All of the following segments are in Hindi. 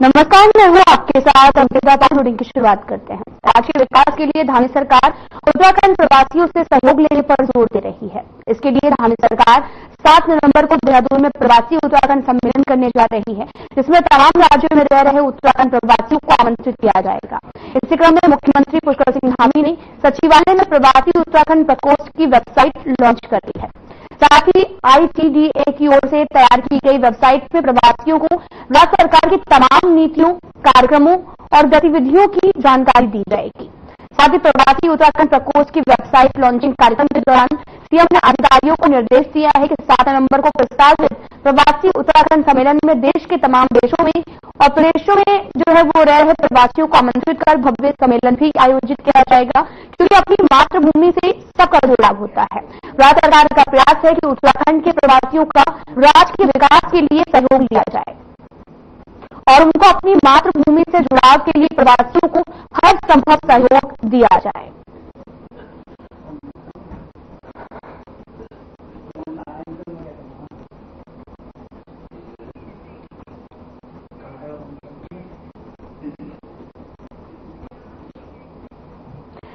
नमस्कार, मैं हूँ आपके साथ अंकिता पाठोडिंग की शुरुआत करते हैं। राज्य विकास के लिए धामी सरकार उत्तराखंड प्रवासियों से सहयोग लेने पर जोर दे रही है। इसके लिए धामी सरकार 7 नवंबर को देहरादून में प्रवासी उत्तराखंड सम्मेलन करने जा रही है, जिसमें तमाम राज्यों में रह रहे उत्तराखंड प्रवासियों को आमंत्रित किया जाएगा। इसी क्रम में मुख्यमंत्री पुष्कर सिंह धामी ने सचिवालय में प्रवासी उत्तराखंड प्रकोष्ठ की वेबसाइट लॉन्च कर दी है। साथ ही ICDA की ओर से तैयार की गई वेबसाइट में प्रवासियों को राज्य सरकार की तमाम नीतियों, कार्यक्रमों और गतिविधियों की जानकारी दी जाएगी। साथ ही प्रवासी उत्तराखंड प्रकोष्ठ की वेबसाइट लॉन्चिंग कार्यक्रम के दौरान सीएम ने अधिकारियों को निर्देश दिया है कि 7 नवंबर को प्रस्तावित प्रवासी उत्तराखंड सम्मेलन में देश के तमाम देशों में और प्रदेशों में जो है वो रह रहे प्रवासियों को आमंत्रित कर भव्य सम्मेलन भी आयोजित किया जाएगा, क्योंकि अपनी मातृभूमि से सबका जुड़ाव होता है। राज्य सरकार का प्रयास है कि उत्तराखंड के प्रवासियों का राज्य के विकास के लिए सहयोग लिया जाए और उनको अपनी मातृभूमि से जुड़ाव के लिए प्रवासियों को हर संभव सहयोग दिया जाए।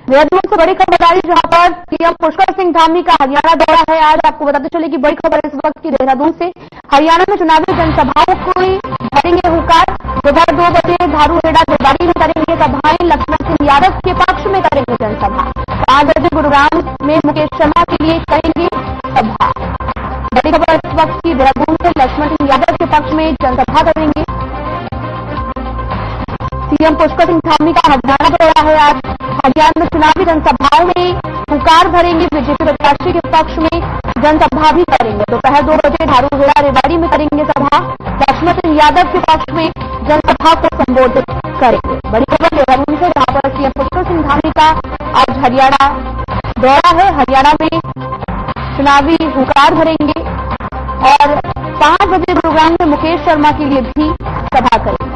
देहरादून से बड़ी खबर आई, जहां पर सीएम पुष्कर सिंह धामी का हरियाणा दौरा है। आज आपको बताते चले कि बड़ी खबर इस वक्त की देहरादून से। हरियाणा में चुनावी जनसभाओं को भरेंगे हुंकार। दोपहर 2 बजे धारूहेड़ा रेवाड़ी में करेंगे सभाएं। लक्ष्मण सिंह यादव के पक्ष में करेंगे जनसभा। 5 बजे गुरुग्राम में मुकेश शर्मा के लिए करेंगे सभा। बड़ी खबर इस वक्त की देहरादून से, लक्ष्मण सिंह यादव के पक्ष में जनसभा करेंगे। सीएम पुष्कर सिंह धामी का हरियाणा दौरा है आज। हरियाणा में चुनावी जनसभाओं में हुंकार भरेंगे। बीजेपी प्रत्याशी के पक्ष में जनसभा भी करेंगे। दोपहर 2 बजे धारूहेड़ा रेवाड़ी में करेंगे सभा। लक्ष्मण सिंह यादव के पक्ष में जनसभा को संबोधित करेंगे। बड़ी खबर देहरादून से, जहां पर सीएम पुष्कर सिंह धामी का आज हरियाणा दौरा है। हरियाणा में चुनावी हुंकार भरेंगे और 5 बजे गुरुग्राम में मुकेश शर्मा के लिए भी सभा करेंगे।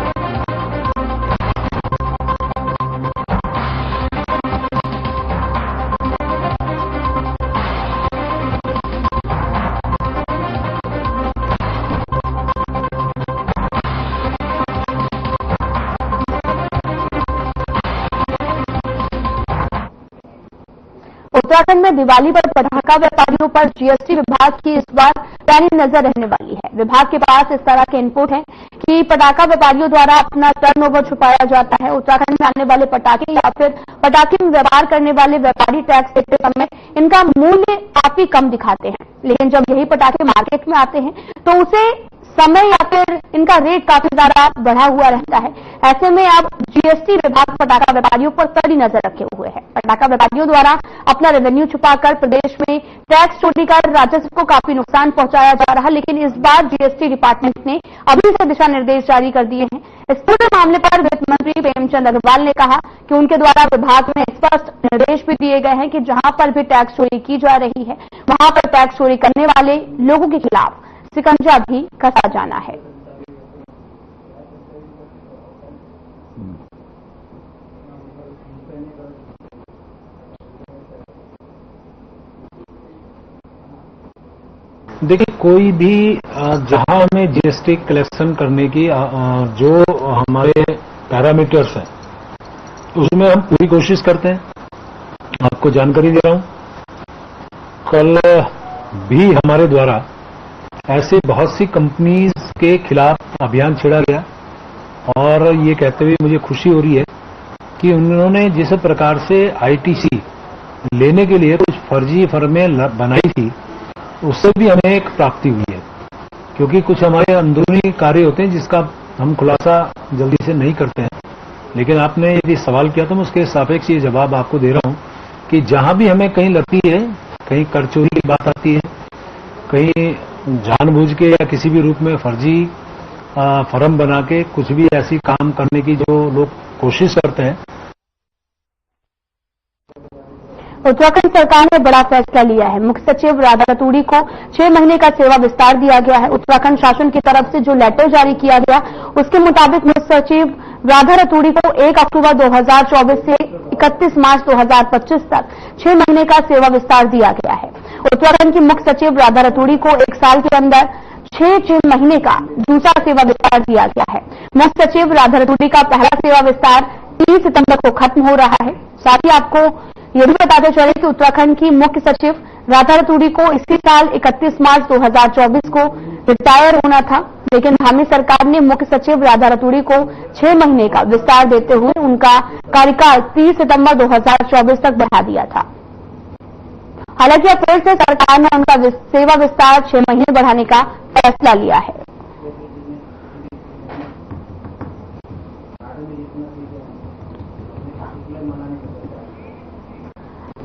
उत्तराखंड में दिवाली पर पटाखा व्यापारियों पर GST विभाग की इस बार पैनी नजर रहने वाली है। विभाग के पास इस तरह के इनपुट है कि पटाखा व्यापारियों द्वारा अपना टर्नओवर छुपाया जाता है। उत्तराखंड में आने वाले पटाखे या फिर पटाखे में व्यापार करने वाले व्यापारी टैक्स देते समय इनका मूल्य काफी कम दिखाते हैं, लेकिन जब यही पटाखे मार्केट में आते हैं तो उसे समय या फिर इनका रेट काफी ज्यादा बढ़ा हुआ रहता है। ऐसे में अब GST विभाग पटाखा व्यापारियों पर कड़ी नजर रखे हुए है। पटाखा व्यापारियों द्वारा अपना रेवेन्यू छुपाकर प्रदेश में टैक्स चोरी कर राजस्व को काफी नुकसान पहुंचाया जा रहा है, लेकिन इस बार GST डिपार्टमेंट ने अभी से दिशा निर्देश जारी कर दिए हैं। इस पूरे मामले पर वित्त मंत्री प्रेमचंद अग्रवाल ने कहा कि उनके द्वारा विभाग में स्पष्ट निर्देश भी दिए गए हैं कि जहां पर भी टैक्स चोरी की जा रही है वहां पर टैक्स चोरी करने वाले लोगों के खिलाफ शिकंजा भी कसा जाना है। देखिए, कोई भी जहां हमें GST कलेक्शन करने की जो हमारे पैरामीटर्स हैं उसमें हम पूरी कोशिश करते हैं। आपको जानकारी दे रहा हूं, कल भी हमारे द्वारा ऐसे बहुत सी कंपनीज के खिलाफ अभियान छेड़ा गया और ये कहते हुए मुझे खुशी हो रही है कि उन्होंने जिस प्रकार से ITC लेने के लिए कुछ फर्जी फर्में बनाई थी उससे भी हमें एक प्राप्ति हुई है, क्योंकि कुछ हमारे अंदरूनी कार्य होते हैं जिसका हम खुलासा जल्दी से नहीं करते हैं। लेकिन आपने यदि सवाल किया तो मैं उसके सापेक्ष ये जवाब आपको दे रहा हूं कि जहां भी हमें कहीं लगती है, कहीं कर चोरी की बात आती है, कहीं जानबूझ के या किसी भी रूप में फर्जी फर्म बना के कुछ भी ऐसी काम करने की जो लोग कोशिश करते हैं। उत्तराखंड सरकार ने बड़ा फैसला लिया है। मुख्य सचिव राधा रतूड़ी को 6 महीने का सेवा विस्तार दिया गया है। उत्तराखंड शासन की तरफ से जो लेटर जारी किया गया उसके मुताबिक मुख्य सचिव राधा रतूड़ी को 1 अक्टूबर 2024 से 31 मार्च 2025 तक 6 महीने का सेवा विस्तार दिया गया है। उत्तराखंड की मुख्य सचिव राधा रतूड़ी को 1 साल के अंदर 6 महीने का दूसरा सेवा विस्तार दिया गया है। मुख्य सचिव राधा रतूड़ी का पहला सेवा विस्तार 30 सितंबर को खत्म हो रहा है। साथ ही आपको यह भी बताते चले कि उत्तराखंड की मुख्य सचिव राधा रतूड़ी को इसी साल 31 मार्च 2024 को रिटायर होना था, लेकिन धामी सरकार ने मुख्य सचिव राधा रतूड़ी को 6 महीने का विस्तार देते हुए उनका कार्यकाल 30 सितंबर 2024 तक बढ़ा दिया था। हालांकि अब फिर से सरकार ने उनका सेवा विस्तार 6 महीने बढ़ाने का फैसला लिया है।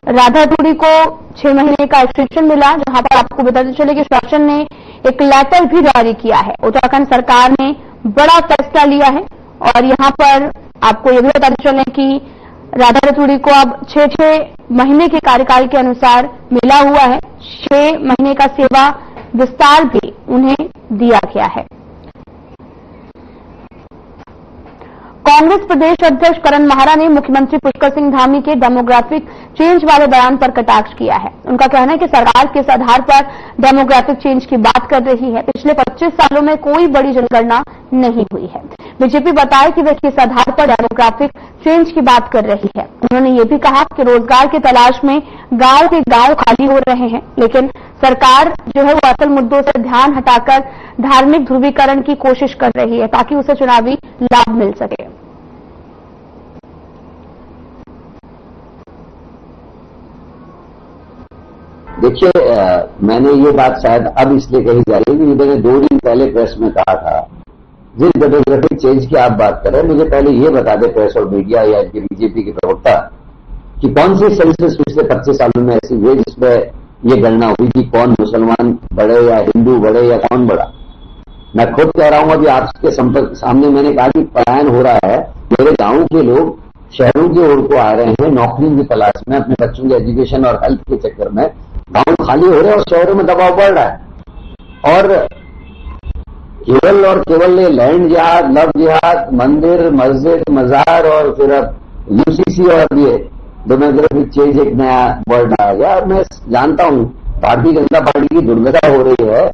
राधा रतूड़ी को 6 महीने का एक्सटेंशन मिला, जहां पर आपको बताते चले कि शासन ने एक लेटर भी जारी किया है। उत्तराखंड सरकार ने बड़ा फैसला लिया है और यहां पर आपको यह भी बताते चले कि राधा रतूड़ी को अब 6 महीने के कार्यकाल के अनुसार मिला हुआ है। 6 महीने का सेवा विस्तार भी उन्हें दिया गया है। कांग्रेस प्रदेश अध्यक्ष करण माहरा ने मुख्यमंत्री पुष्कर सिंह धामी के डेमोग्राफिक चेंज वाले बयान पर कटाक्ष किया है। उनका कहना है कि सरकार किस आधार पर डेमोग्राफिक चेंज की बात कर रही है। पिछले 25 सालों में कोई बड़ी जनगणना नहीं हुई है। बीजेपी बताया कि वह किस आधार पर डेमोग्राफिक चेंज की बात कर रही है। उन्होंने ये भी कहा कि रोजगार की तलाश में गांव के गांव खाली हो रहे हैं, लेकिन सरकार जो है वो असल मुद्दों से ध्यान हटाकर धार्मिक ध्रुवीकरण की कोशिश कर रही है ताकि उसे चुनावी लाभ मिल सके। देखिए, मैंने ये बात शायद अब इसलिए कही जा रही है कि मैंने 2 दिन पहले प्रेस में कहा था, जिस डेमोग्राफिक चेंज की आप बात कर रहे हैं, मुझे पहले ये बता दे प्रेस और मीडिया या इनके बीजेपी के प्रवक्ता कि कौन सी सेंसस पिछले 25 सालों में ऐसी हुई जिसमें ये गणना हुई कि कौन मुसलमान बढ़े या हिंदू बढ़े या कौन बढ़ा। मैं खुद कह रहा हूं, अभी आपके सामने मैंने कहा कि पलायन हो रहा है। मेरे गांव के लोग शहरों की ओर को आ रहे हैं नौकरी की तलाश में, अपने बच्चों के एजुकेशन और हेल्थ के चक्कर में। गांव खाली हो रहे हैं और शहरों में दबाव बढ़ रहा है। और केवल और केवल ये लैंड जिहाद, लव जिहाद, मंदिर, मस्जिद, मजार और फिर अब यूसीसी और ये डेमोग्राफिक चेंज एक नया वर्ड आ गया। और मैं जानता हूं भारतीय जनता पार्टी की दुर्दशा हो रही है।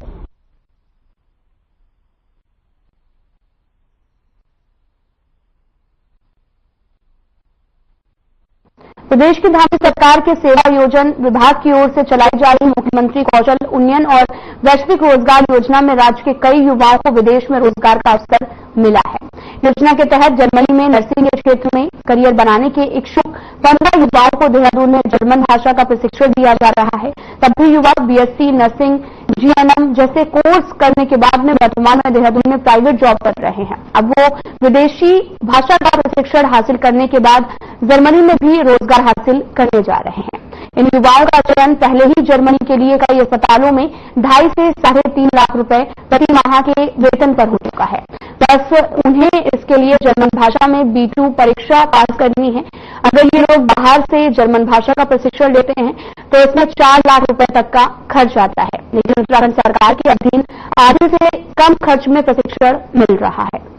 प्रदेश की धामी सरकार के सेवा योजन विभाग की ओर से चलाई जा रही मुख्यमंत्री कौशल उन्नयन और वैश्विक रोजगार योजना में राज्य के कई युवाओं को विदेश में रोजगार का अवसर मिला है। योजना के तहत जर्मनी में नर्सिंग के क्षेत्र में करियर बनाने के इच्छुक 15 युवाओं को देहरादून में जर्मन भाषा का प्रशिक्षण दिया जा रहा है। सभी युवा बीएससी नर्सिंग, जीएनएम जैसे कोर्स करने के बाद में वर्तमान में देहरादून में प्राइवेट जॉब कर रहे हैं। अब वो विदेशी भाषा का प्रशिक्षण हासिल करने के बाद जर्मनी में भी रोजगार हासिल करने जा रहे हैं। इन युवाओं का चयन पहले ही जर्मनी के लिए कई अस्पतालों में 2.5 से 3.5 लाख रुपए प्रति माह के वेतन पर हो चुका है। बस उन्हें इसके लिए जर्मन भाषा में B2 परीक्षा पास करनी है। अगर ये लोग बाहर से जर्मन भाषा का प्रशिक्षण लेते हैं तो इसमें 4 लाख रुपए तक का खर्च आता है, लेकिन उत्तराखंड सरकार के अधीन आधे से कम खर्च में प्रशिक्षण मिल रहा है।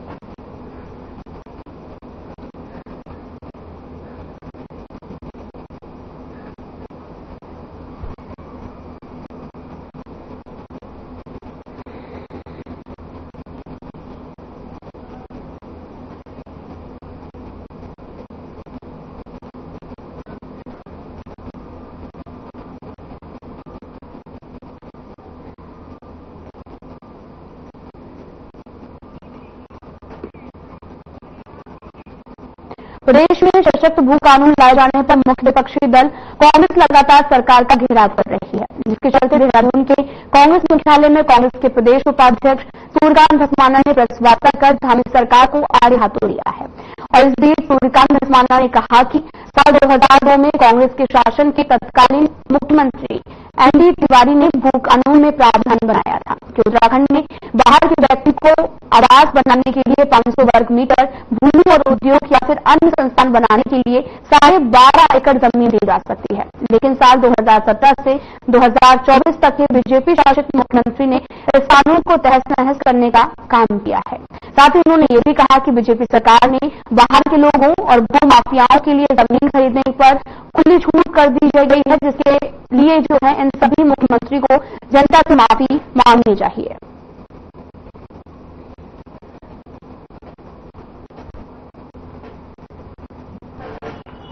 प्रदेश में सशक्त भू कानून लाए जाने पर मुख्य विपक्षी दल कांग्रेस लगातार सरकार का घेराव कर रही है, जिसके चलते देहरादून के कांग्रेस मुख्यालय में कांग्रेस के प्रदेश उपाध्यक्ष सूर्यकांत धस्माना ने प्रेस वार्ता कर धामी सरकार को आड़े हाथों लिया है। और इस बीच सूर्यकांत धस्माना ने कहा कि साल 2002 में कांग्रेस के शासन के तत्कालीन मुख्यमंत्री एनडी तिवारी ने भू कानून में प्रावधान बनाया था कि उत्तराखंड में बाहर के व्यक्ति को आवास बनाने के लिए 500 वर्ग मीटर भूमि और उद्योग या फिर अन्य संस्थान बनाने के लिए 12.5 एकड़ जमीन दी जा सकती है। लेकिन साल 2017 से 2024 तक के बीजेपी शासित मुख्यमंत्री ने इस कानून को तहस नहस करने का काम किया है। साथ ही उन्होंने ये भी कहा कि बीजेपी सरकार ने बाहर के लोगों और भू माफियाओं के लिए जमीन खरीदने पर खुली छूट कर दी गई है, जिसके लिए जो है इन सभी मुख्यमंत्री को जनता से माफी मांगनी चाहिए।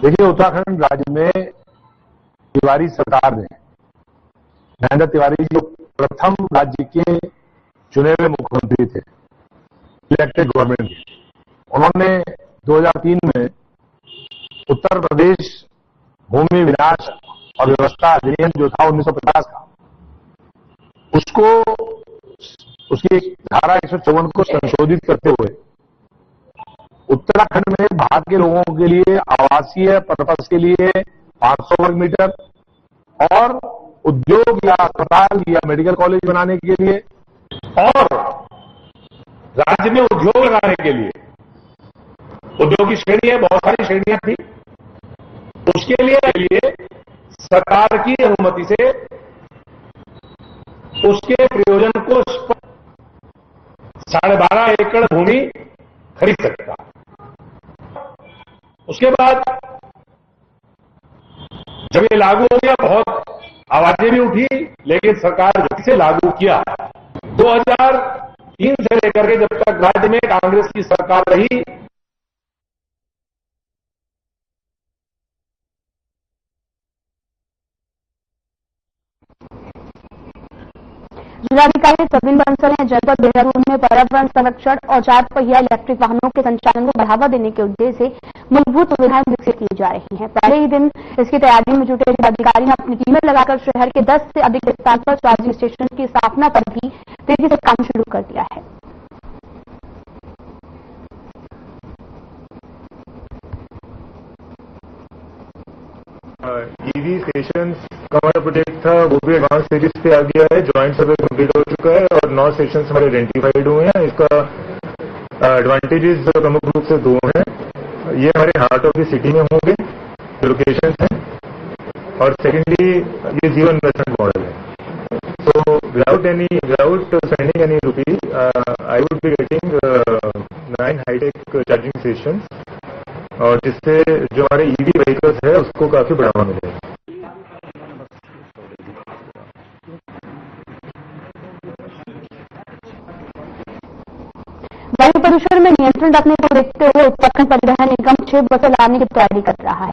देखिए, उत्तराखंड राज्य में तिवारी सरकार ने, महेंद्र तिवारी जो प्रथम राज्य के चुने हुए मुख्यमंत्री थे, इलेक्टेड गवर्नमेंट के, उन्होंने 2003 में उत्तर प्रदेश भूमि विनाश और व्यवस्था अधिनियम जो था 1950 का, उसकी धारा 154 को संशोधित करते हुए उत्तराखंड में भारत के लोगों के लिए आवासीय पर्पस के लिए 500 वर्ग मीटर और उद्योग या अस्पताल या मेडिकल कॉलेज बनाने के लिए और राज्य में उद्योग लगाने के लिए, उद्योग की श्रेणियां, बहुत सारी श्रेणियां थी, उसके लिए सरकार की अनुमति से उसके प्रयोजन को 12.5 एकड़ भूमि खरीद सकता। उसके बाद जब ये लागू हो गया, बहुत आवाजें भी उठी, लेकिन सरकार जब से लागू किया 2003 से लेकर के जब तक राज्य में कांग्रेस की सरकार रही, जिलाधिकारी प्रवीण बंसल ने जनपद देहरादून में पर्यावरण संरक्षण और 4 पहिया इलेक्ट्रिक वाहनों के संचालन को बढ़ावा देने के उद्देश्य से मूलभूत सुविधाएं विकसित की जा रही हैं। पहले ही दिन इसकी तैयारी में जुटे जिलाधिकारी ने अपनी टीमें लगाकर शहर के 10 से अधिक स्थान पर चार्जिंग स्टेशन की स्थापना पर भी तेजी से काम शुरू कर दिया है। ईवी स्टेशन का हमारा प्रोजेक्ट था, वो भी एडवांस स्टेजेस पे आ गया है, ज्वाइंट सर्वे कंप्लीट हो चुका है और 9 स्टेशन हमारे आइडेंटिफाइड हुए हैं। इसका एडवांटेजेस प्रमुख रूप से 2 हैं। ये हमारे हार्ट ऑफ द सिटी में होंगे लोकेशन है, और सेकेंडली ये जीरो इन्वेस्टमेंट मॉडल है। तो without spending any rupee I would be getting 9 hitech charging station, और जिससे जो हमारे ईवी व्हीकल्स है उसको काफी बढ़ावा मिलेगा। वायु प्रदूषण में नियंत्रण रखने को देखते हुए उत्तराखंड परिवहन निगम 6 बसें लाने की तैयारी कर रहा है।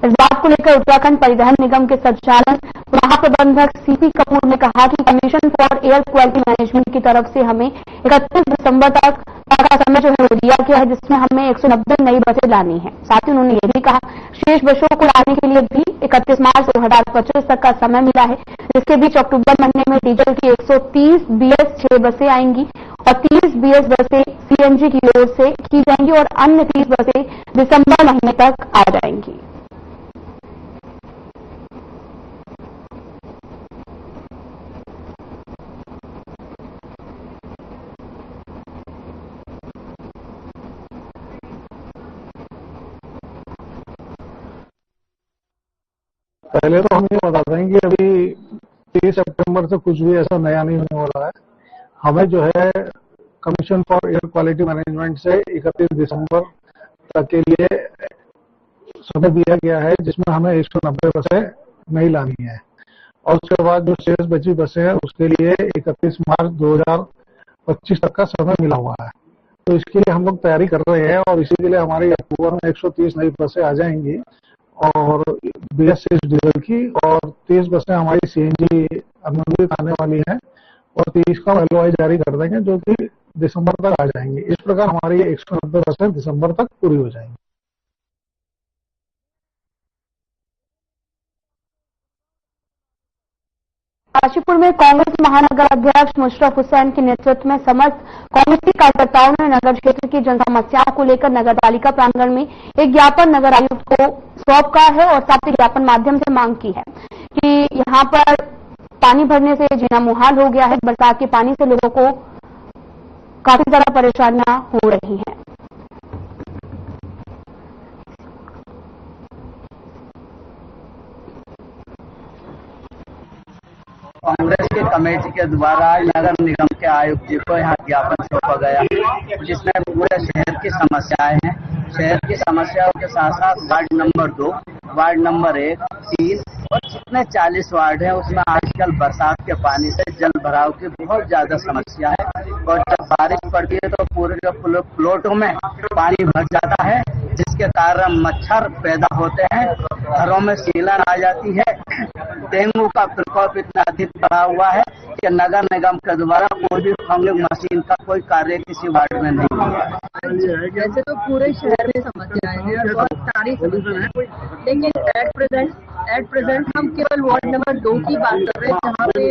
इस बात को लेकर उत्तराखंड परिवहन निगम के संचालन महाप्रबंधक सीपी कपूर ने कहा कि commission for air quality management की तरफ से हमें 31 दिसंबर तक का समय जो है वो दिया गया है, जिसमें हमें 190 नई बसें लानी है। साथ ही उन्होंने ये भी कहा शेष बसों को लाने के लिए भी 31 मार्च 2025 तक का समय मिला है, जिसके बीच अक्टूबर महीने में डीजल की 130 BS 6 बसें आएंगी और 30 BS बसें CNG की ओर से की जाएंगी और अन्य 30 बसें दिसंबर महीने तक आ जाएंगी। पहले तो हम ये बता दें कि अभी 30 सितंबर से कुछ भी ऐसा नया नहीं होने वाला है। हमें जो है commission for air quality management से 31 दिसंबर तक के लिए समय दिया गया है, जिसमें हमें 190 बसें नहीं लानी है, और उसके बाद जो शेष बची बसें हैं उसके लिए 31 मार्च 2025 तक का समय मिला हुआ है। तो इसके लिए हम लोग तैयारी कर रहे हैं और इसी के लिए हमारी अक्टूबर में 130 नई बसें आ जाएंगी और BS 6 डीजल की, और 30 बसें हमारी CNG अनुमोदित आने वाली हैं और 30 का LOI जारी कर देंगे जो कि दिसंबर तक आ जाएंगे। इस प्रकार हमारी 190 बसें दिसंबर तक पूरी हो जाएंगी। काशीपुर में कांग्रेस महानगर अध्यक्ष मुशर्रफ हुसैन के नेतृत्व में समस्त कांग्रेसी कार्यकर्ताओं ने नगर क्षेत्र की जन समस्याओं को लेकर नगर पालिका प्रांगण में एक ज्ञापन नगर आयुक्त को सौंपा है और साथ ही ज्ञापन माध्यम से मांग की है कि यहां पर पानी भरने से जीना मुहाल हो गया है। बरसात के पानी से लोगों को काफी ज्यादा परेशानियां हो रही हैं। कांग्रेस की कमेटी के द्वारा नगर निगम के आयुक्त जी को यहाँ ज्ञापन सौंपा गया, जिसमें पूरे शहर की समस्याएं हैं। शहर की समस्याओं के साथ साथ वार्ड नंबर 2, वार्ड नंबर 1, 3 और जितने 40 वार्ड हैं उसमें आजकल बरसात के पानी से जल भराव की बहुत ज्यादा समस्या है, और जब बारिश पड़ती है तो पूरे प्लॉटों में पानी भर जाता है जिसके कारण मच्छर पैदा होते हैं, घरों में सीलन आ जाती है। डेंगू का प्रकोप इतना अधिक बढ़ा हुआ है कि नगर निगम के द्वारा कोई भी फंगिंग मशीन का कोई कार्य किसी वार्ड में नहीं हुआ है। वैसे तो पूरे शहर में समस्याएं हैं और बहुत सारी सोल्यूशन है, लेकिन एट प्रेजेंट हम केवल वार्ड नंबर 2 की बात कर रहे हैं, जहाँ पे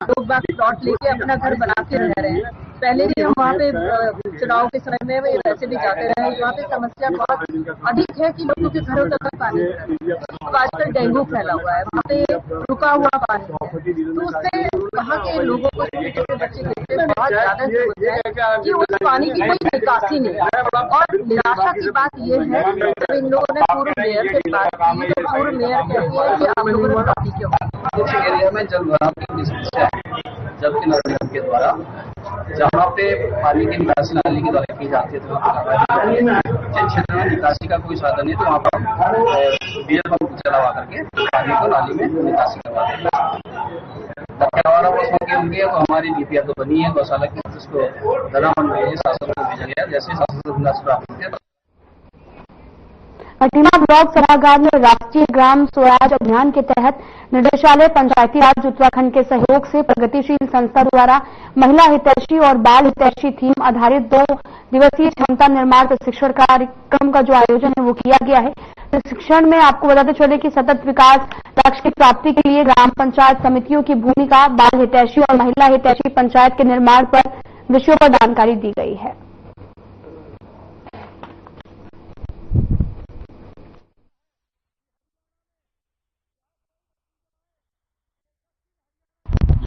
लोग बाग प्लॉट लेके अपना घर बना के रह रहे हैं। पहले भी हम वहाँ पे चुनाव के समय में वैसे भी जाते रहे, वहाँ पे समस्या बहुत अधिक है कि लोगों के घरों तक पानी है। अब आजकल डेंगू फैला हुआ है, वहाँ पे रुका हुआ पानी है, तो उससे वहाँ के लोगों को, छोटे छोटे बच्चे देखते बहुत ज्यादा जरूरत है कि उस पानी की कोई निकासी नहीं है। और निराशा की बात ये है, जब इन लोगों ने पूर्व मेयर से बात की तो पूर्व मेयर कहती है कि आप लोगों ने पानी क्यों। कुछ एरिया में जल भराव की समस्या है, जबकि नगर निगम के द्वारा जहाँ पे पानी की निकासी नाली के द्वारा की जाती है तो जिन क्षेत्रों में निकासी का कोई साधन नहीं, तो वहाँ पर बियर पंप चलावा करके पानी को नाली में निकासी करवा देते हैं। तो हमारी डीपीआर तो बनी है गौशाला की, जिसको धरा मंडल शासन को भेजा गया। जैसे शासन से प्राप्त होते हैं भटिंडा ब्लॉक सभागार में राष्ट्रीय ग्राम स्वराज अभियान के तहत निदेशालय पंचायती राज उत्तराखंड के सहयोग से प्रगतिशील संस्था द्वारा महिला हितैषी और बाल हितैषी थीम आधारित 2 दिवसीय क्षमता निर्माण प्रशिक्षण कार्यक्रम का जो आयोजन है वो किया गया है। प्रशिक्षण में आपको बताते चले कि सतत विकास लक्ष्य की प्राप्ति के लिए ग्राम पंचायत समितियों की भूमिका, बाल हितैषी और महिला हितैषी पंचायत के निर्माण पर विषयों पर जानकारी दी गई है।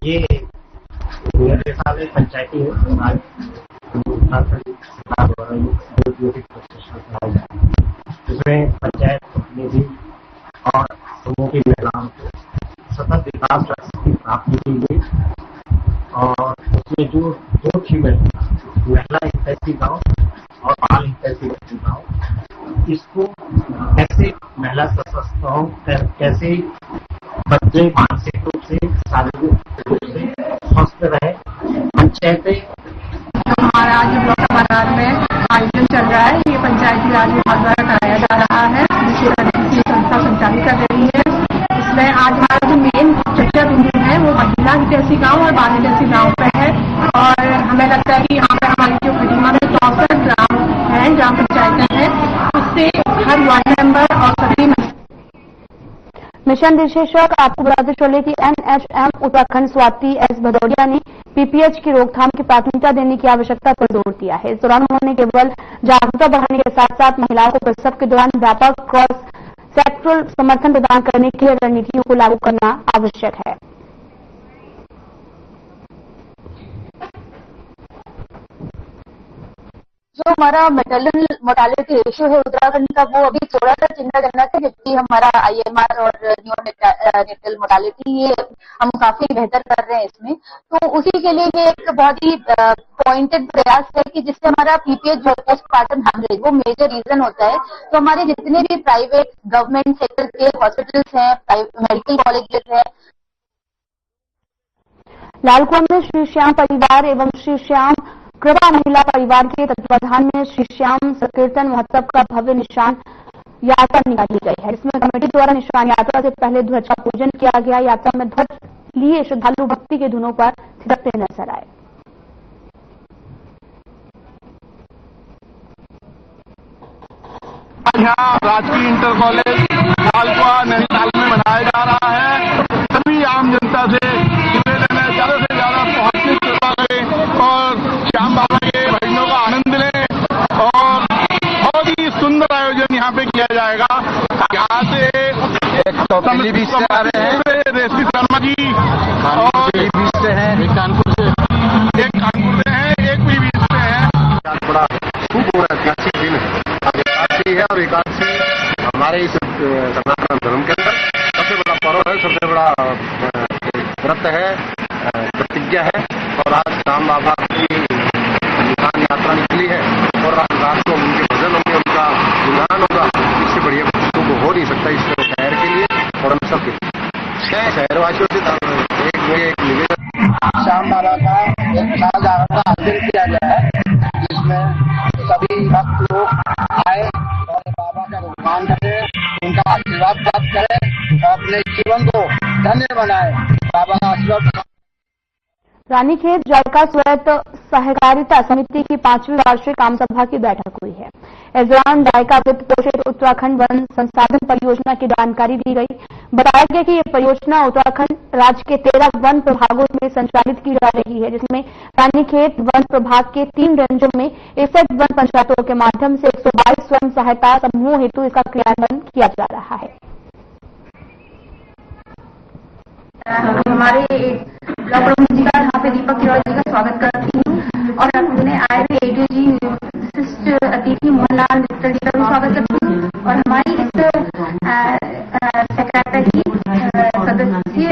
ये निदेशालय पंचायती राज उत्तराखंड सरकार द्वारा इसमें पंचायत प्रतिनिधि और समूह की महिलाओं को सतत विकास लक्ष्य की प्राप्ति के लिए, और उसमें जो 2 थीमें, महिला हितैषी गांव और बाल हितैषी गांव, इसको कैसे महिला सशक्त हो, कैसे बच्चे मानसिक रूप से, शारीरिक रूप से स्वस्थ रहे। पंचायतें हमारा आज ब्लॉक सभागार में आयोजन चल रहा है, ये पंचायती राज विभाग द्वारा कराया जा रहा है, जिसे प्रगतिशील संस्था संचालित कर रही है। इसमें आज हमारा जो मेन चर्चा बिंदु है वो महिला हितैषी गाँव और बाल हितैषी गाँव पर है। और हमें लगता है कि यहाँ पर हमारी जो खटीमा में 64 ग्राम पंचायतें हैं, उससे हर वार्ड मेंबर और सभी मिशन निदेशक आपको बताते चले कि एनएचएम उत्तराखंड स्वाति एस भदौरिया ने पीपीएच की रोकथाम की प्राथमिकता देने की आवश्यकता पर जोर दिया है। इस दौरान उन्होंने केवल जागरूकता बढ़ाने के साथ साथ महिलाओं को प्रसव के दौरान व्यापक क्रॉस सेक्टरल समर्थन प्रदान करने के लिए रणनीतियों को लागू करना आवश्यक है। जो हमारा मेटरनल मोर्टालिटी रेशियो है उत्तराखंड का, वो अभी थोड़ा सा चिंताजनक है, जबकि हमारा आईएमआर और न्यूनेटल मोर्टालिटी ये हम काफी बेहतर कर रहे हैं इसमें। तो उसी के लिए ये एक बहुत ही पॉइंटेड प्रयास है कि जिससे हमारा पीपीएच जो पोस्टमार्टम हेमरेज वो मेजर रीजन होता है। तो हमारे जितने भी प्राइवेट गवर्नमेंट सेक्टर के हॉस्पिटल्स हैं, मेडिकल कॉलेजेस हैं, लालकुआं में श्री श्याम परिवार एवं श्री श्याम कृपा महिला परिवार के तत्वाधान में श्री श्याम संकीर्तन महोत्सव का भव्य निशान यात्रा निकाली गई है, जिसमें कमेटी द्वारा निशान यात्रा से पहले ध्वज का पूजन किया गया। यात्रा में ध्वज लिए श्रद्धालु भक्ति के धुनों पर थिरकते नजर आए। यहाँ राजकीय इंटर कॉलेज लालकुआं नैनीताल में मनाया जा रहा है। सभी आम जनता से निवेदन है, ज्यादा से ज्यादा पहुंचने की कृपा करें और श्याम बाबा के भजनों का आनंद लें। और बहुत ही सुंदर आयोजन यहाँ पे किया जाएगा। यहाँ से रेशमी शर्मा जी और एक कानपुर से हैं, एक पीलीभीत से हैं। बड़ा खूब हो रहा है, अच्छी दिन है और एकादशी हमारे इस सनातन धर्म के अंदर सबसे बड़ा पर्व है, सबसे बड़ा व्रत है, प्रतिज्ञा है। और आज श्याम बाबा की निशान यात्रा निकली है और रात को उनके भजन होंगे, उनका गुणगान होगा। इससे बढ़िया शुभ हो नहीं सकता इस शहर के लिए और हम सब शहरवासियों से एक निवेदन। श्याम बाबा का एक जागरण का आयोजन किया गया है, जिसमें सभी भक्त लोग आए और रानीखेत जायका स्वायत्त सहकारिता समिति की 5वीं वार्षिक आम सभा की बैठक हुई है। इस दौरान जायका वित्त पोषित उत्तराखंड वन संसाधन परियोजना की जानकारी दी गई। बताया गया कि ये परियोजना उत्तराखंड राज्य के 13 वन प्रभागों में संचालित की जा रही है, जिसमें रानीखेत वन प्रभाग के 3 रेंजों में 61 वन पंचायतों के माध्यम से 122 स्वयं सहायता समूह हेतु इसका क्रियान्वयन किया जा रहा है। हमारे ब्लॉक प्रमुख जी का यहाँ पे दीपक तिवारी जी का स्वागत करती हूँ और अपने आए हुए एडीजी विशिष्ट अतिथि मोहनलाल मित्तल जी का भी स्वागत करती हूँ और हमारी इस सेक्रेटरी सदस्य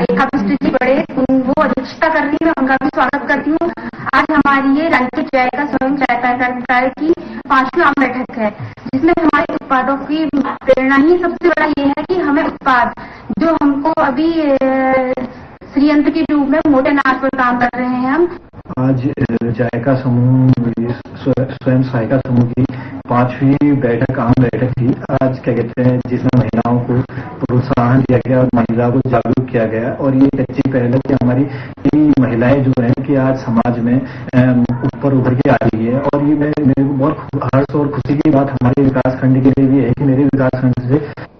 रेखा बिष्ट जी बड़े वो अध्यक्षता कर रही है, उनका भी स्वागत करती हूँ। आज हमारी ये रानीखेत जायका स्वयं सहायता की 5वीं आम बैठक है, जिसमें हमारे उत्पादों की प्रेरणा ही सबसे बड़ा ये है कि हमें उत्पाद जो हमको अभी श्रीयंत्र के रूप में मोटे अनाज पर काम कर रहे हैं हम। आज जायका समूह स्वयं सहायता समूह की 5वीं बैठक आम बैठक थी। आज क्या कहते हैं जिसमें महिलाओं को प्रोत्साहन दिया गया और महिलाओं को जागरूक किया गया और ये एक अच्छी पहल है कि हमारी महिलाएं जो है कि आज समाज में ऊपर उभर के आ रही है और ये मेरे को बहुत हर्ष और खुशी की बात हमारे विकास खंड के लिए भी है कि मेरे विकास खंड से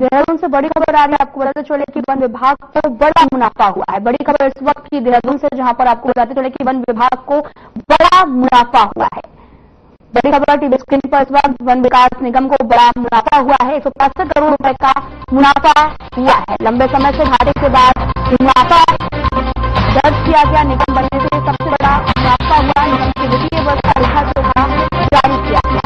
देहरादून से बड़ी खबर आ रही है। आपको बताते चले कि वन विभाग को बड़ा मुनाफा हुआ है। बड़ी खबर इस वक्त की देहरादून से, जहां पर आपको बताते चले कि वन विभाग को बड़ा मुनाफा हुआ है। बड़ी खबर टीवी स्क्रीन पर इस वक्त वन विकास निगम को बड़ा मुनाफा हुआ है। 165 करोड़ रुपए का मुनाफा हुआ है। लंबे समय से घाटे के बाद मुनाफा दर्ज किया गया। निगम बनने से सबसे बड़ा मुनाफा हुआ। निगम की वित्तीय वर्ष का लेखा जोखा जारी किया गया।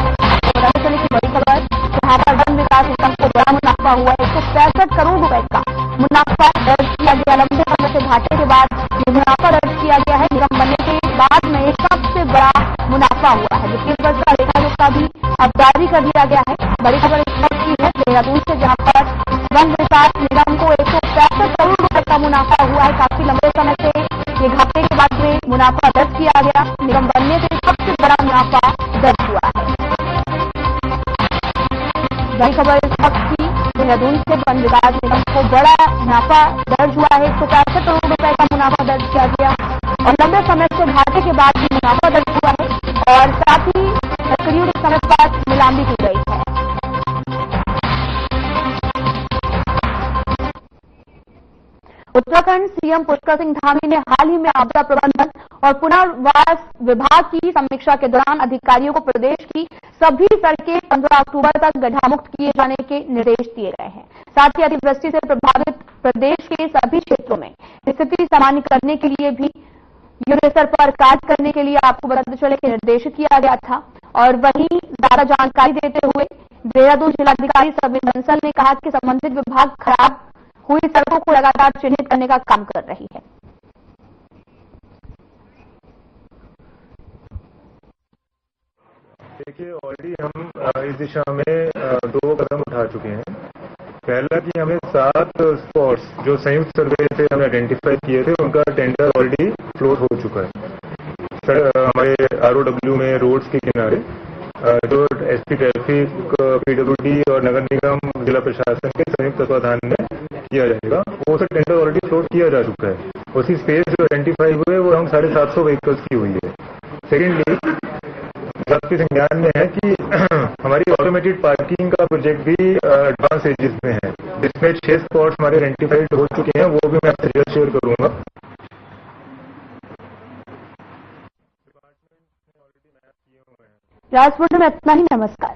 बताते चले कि बड़ी खबर, जहां पर वन विकास निगम को बड़ा मुनाफा हुआ। 165 करोड़ रुपए का मुनाफा दर्ज किया गया। लंबे समय से घाटे के बाद ये मुनाफा दर्ज किया गया है। निगम बनने के बाद में ये सबसे बड़ा मुनाफा हुआ है। वित्तीय वर्ष का लेखा जोखा भी अब जारी कर दिया गया है। बड़ी खबर इस वक्त की है देहरादून से, जहां पर वन विकास निगम को 165 करोड़ रुपए का मुनाफा हुआ है। काफी लंबे समय से ये घाटे के बाद में मुनाफा दर्ज किया गया। निगम बनने से सबसे बड़ा मुनाफा दर्ज हुआ है। बड़ी खबर इस वक्त की देहरादून से, वन विकास निगम को बड़ा मुनाफा दर्ज हुआ है। 165 करोड़ रुपए का मुनाफा दर्ज किया गया और लंबे समय से घाटे के बाद भी मुनाफा दर्ज हुआ है और साथ ही लकड़ियों के समय बाद नीलामी की गई है। उत्तराखंड सीएम पुष्कर सिंह धामी ने हाल ही में आपदा प्रबंधन और पुनर्वास विभाग की समीक्षा के दौरान अधिकारियों को प्रदेश की सभी सड़कें 15 अक्टूबर तक गड्ढामुक्त किए जाने के निर्देश दिए गए हैं। साथ ही अतिवृष्टि से प्रभावित प्रदेश के सभी क्षेत्रों में स्थिति सामान्य करने के लिए भी युद्ध स्तर पर कार्य करने के लिए आपको बताते चले कि निर्देशित किया गया था। और वहीं ज्यादा जानकारी देते हुए देहरादून जिलाधिकारी सविन बंसल ने कहा कि संबंधित विभाग खराब हुई सड़कों को लगातार चिन्हित करने का काम कर रही है। देखिए, ऑलरेडी हम इस दिशा में 2 कदम उठा चुके हैं। पहला कि हमें 7 स्पॉट्स जो संयुक्त सर्वे से हमने आइडेंटिफाई किए थे, उनका टेंडर ऑलरेडी फ्लोट हो चुका है। हमारे ROW में रोड्स के किनारे जो SP ट्रैफिक, PWD और नगर निगम जिला प्रशासन के संयुक्त तत्वाधान में किया जाएगा, वो सब टेंडर ऑलरेडी फ्लोट किया जा चुका है। उसी स्पेस जो आइडेंटिफाई हुए वो हम 750 व्हीकल्स की हुई है। सेकेंडली, सबके संज्ञान में है कि हमारी ऑटोमेटेड पार्किंग का प्रोजेक्ट भी एडवांस स्टेजेस में है, जिसमें 6 स्पॉट्स हमारे आइडेंटिफाइड हो चुके हैं। वो भी मैं आपसे जल्द शेयर करूंगा। राजपुर में इतना ही। नमस्कार।